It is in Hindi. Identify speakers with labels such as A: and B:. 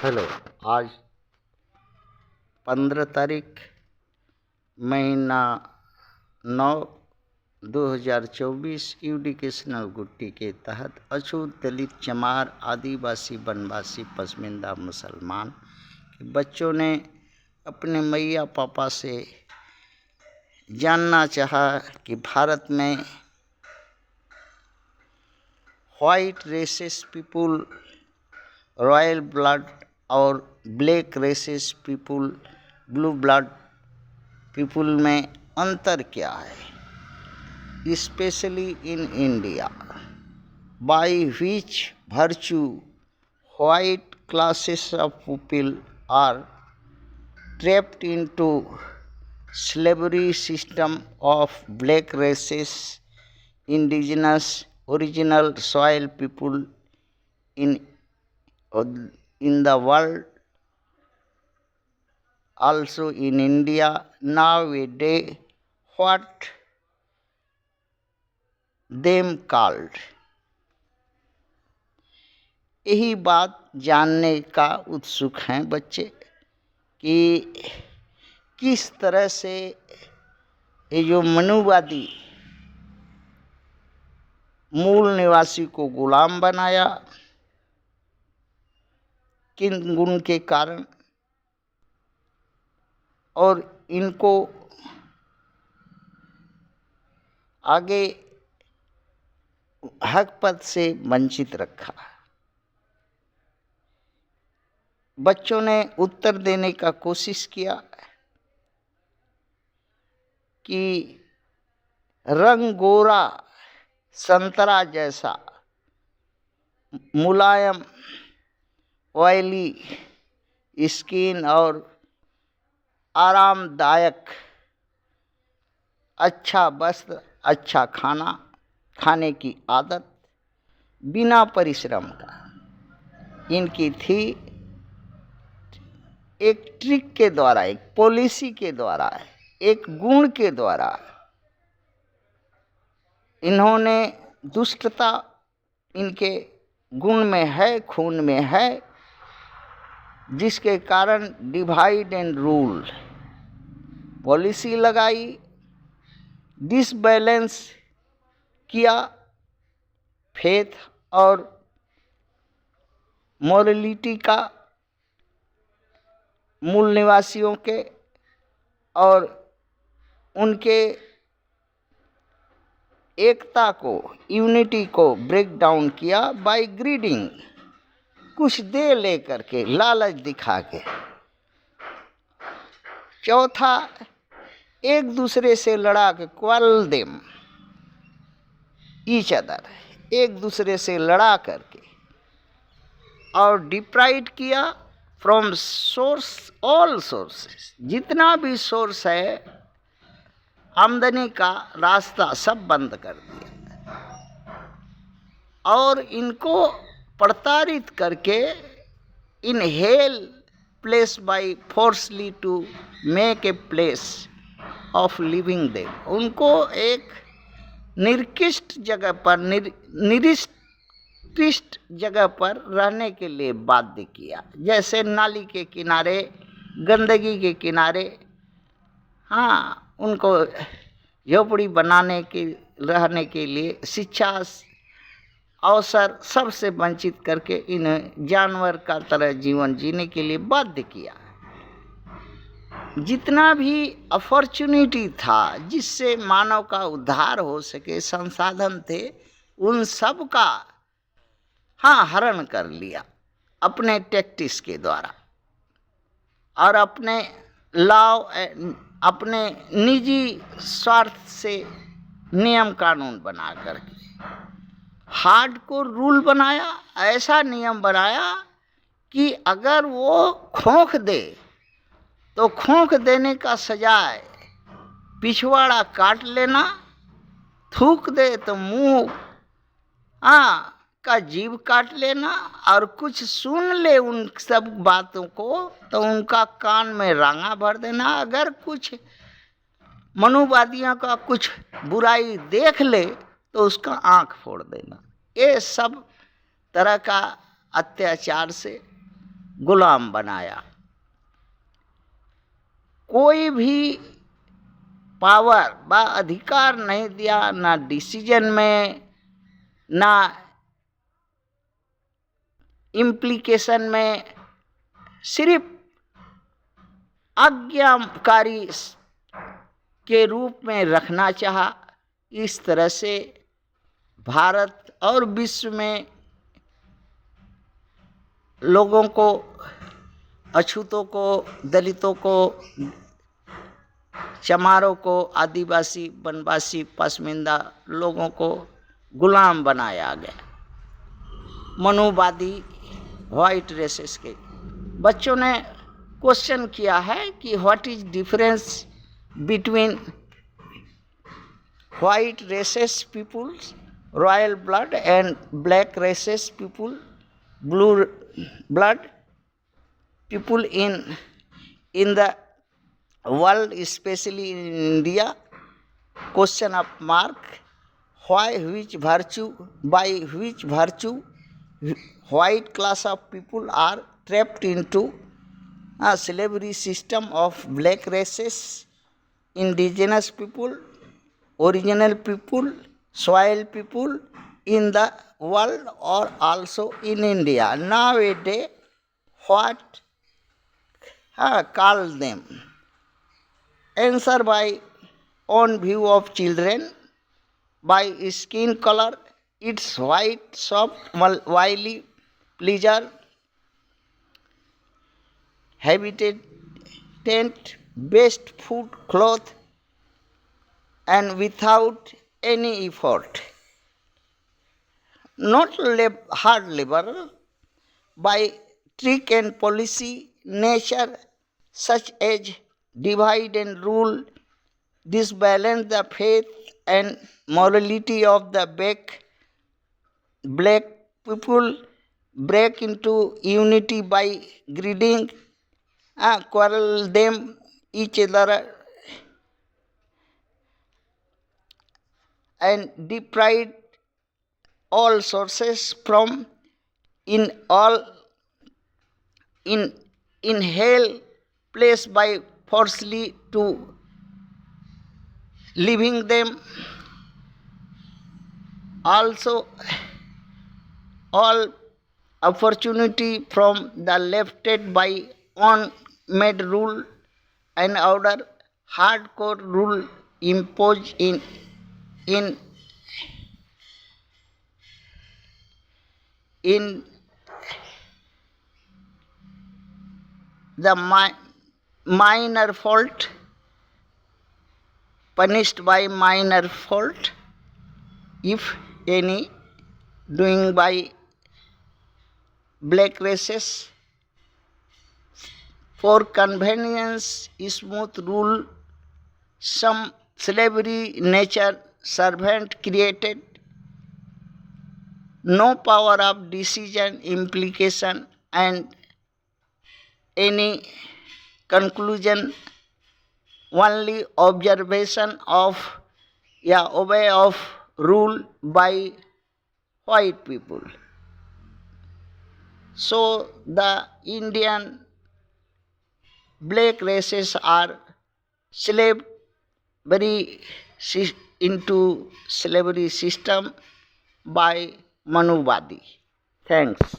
A: हेलो। आज 15 तारीख महीना 9 2024 एजुकेशनल गुट्टी के तहत अछूत दलित चमार आदिवासी वनवासी पसमिंदा मुसलमान के बच्चों ने अपने मैया पापा से जानना चाहा कि भारत में white racist people royal blood और black racist people blue blood people में अंतर क्या है, specially in India, by which virtue white classes of people are trapped into slavery system of black races, indigenous original soil people in the world, also in India nowadays, what them called। यही बात जानने का उत्सुक हैं बच्चे कि किस तरह से ये जो मनुवादी मूल निवासी को गुलाम बनाया, किन गुण के कारण, और इनको आगे हक पद से वंचित रखा। बच्चों ने उत्तर देने का कोशिश किया कि रंग गोरा संतरा जैसा मुलायम ऑयली स्किन और आरामदायक अच्छा वस्त्र, अच्छा खाना खाने की आदत बिना परिश्रम का इनकी थी। एक ट्रिक के द्वारा, एक पॉलिसी के द्वारा, एक गुण के द्वारा इन्होंने दुष्टता इनके गुण में है, खून में है, जिसके कारण डिवाइड एंड रूल पॉलिसी लगाई, डिसबैलेंस किया फेथ और मोरलिटी का मूल निवासियों के, और उनके एकता को, यूनिटी को ब्रेक डाउन किया बाय ग्रीडिंग, कुछ दे लेकर के, लालच दिखा के। चौथा, एक दूसरे से लड़ा के, क्वारल देम ईच अदर, एक दूसरे से लड़ा करके, और डिप्राइव किया फ्रॉम सोर्स, ऑल सोर्सेस, जितना भी सोर्स है आमदनी का रास्ता सब बंद कर दिया, और इनको प्रताड़ित करके in hell place by forcely to make a place of living them, उनको एक निकृष्ट जगह पर, निकृष्ट जगह पर रहने के लिए बाध्य किया, जैसे नाली के किनारे, गंदगी के किनारे। हाँ, उनको झोपड़ी बनाने के, रहने के लिए शिक्षा अवसर सबसे वंचित करके इन्हें जानवर का तरह जीवन जीने के लिए बाध्य किया। जितना भी अपॉर्चुनिटी था जिससे मानव का उद्धार हो सके, संसाधन थे, उन सब का हरण कर लिया अपने टैक्टिस के द्वारा, और अपने लॉ, अपने निजी स्वार्थ से नियम कानून बना करके हार्ड को रूल बनाया, ऐसा नियम बनाया कि अगर वो खोंख दे तो खोंख देने का सजाए पिछवाड़ा काट लेना, थूक दे तो मुंह का जीभ काट लेना, और कुछ सुन ले उन सब बातों को तो उनका कान में रांगा भर देना, अगर कुछ मनुवादियों का कुछ बुराई देख ले तो उसका आंख फोड़ देना। ये सब तरह का अत्याचार से गुलाम बनाया। कोई भी पावर व अधिकार नहीं दिया, ना डिसीजन में, ना इम्प्लीकेशन में, सिर्फ आज्ञाकारी के रूप में रखना चाहा। इस तरह से भारत और विश्व में लोगों को, अछूतों को, दलितों को, चमारों को, आदिवासी, वनवासी, पसमिंदा लोगों को गुलाम बनाया गया। मनुवादी व्हाइट रेसेस के बच्चों ने क्वेश्चन किया है कि what is difference between white races peoples royal blood and black races people blue blood people in the world, especially in India? Question of mark. Why, by which virtue white class of people are trapped into a slavery system of black races, indigenous people, original people, soil people in the world or also in India? Nowadays, what call them? Answer by own view of children, by skin color, its white, soft, wily, pleasure, habitat, tent, best food, cloth, and without any effort. Not hard labor, by trick and policy, nature such as divide and rule, disbalance the faith and morality of the black people, break into unity by greeting, quarrel them each other, and deprive all sources from in hell place by forcibly to leaving them. Also, all opportunity from the lifted by on made rule and order, hardcore rule imposed in the minor fault, punished by minor fault, if any, doing by black races, for convenience, smooth rule, some slavery nature servant created, no power of decision, implication, and any conclusion, only observation of obey of rule by white people. So the Indian black races are into slavery system by Manuvadi. Thanks.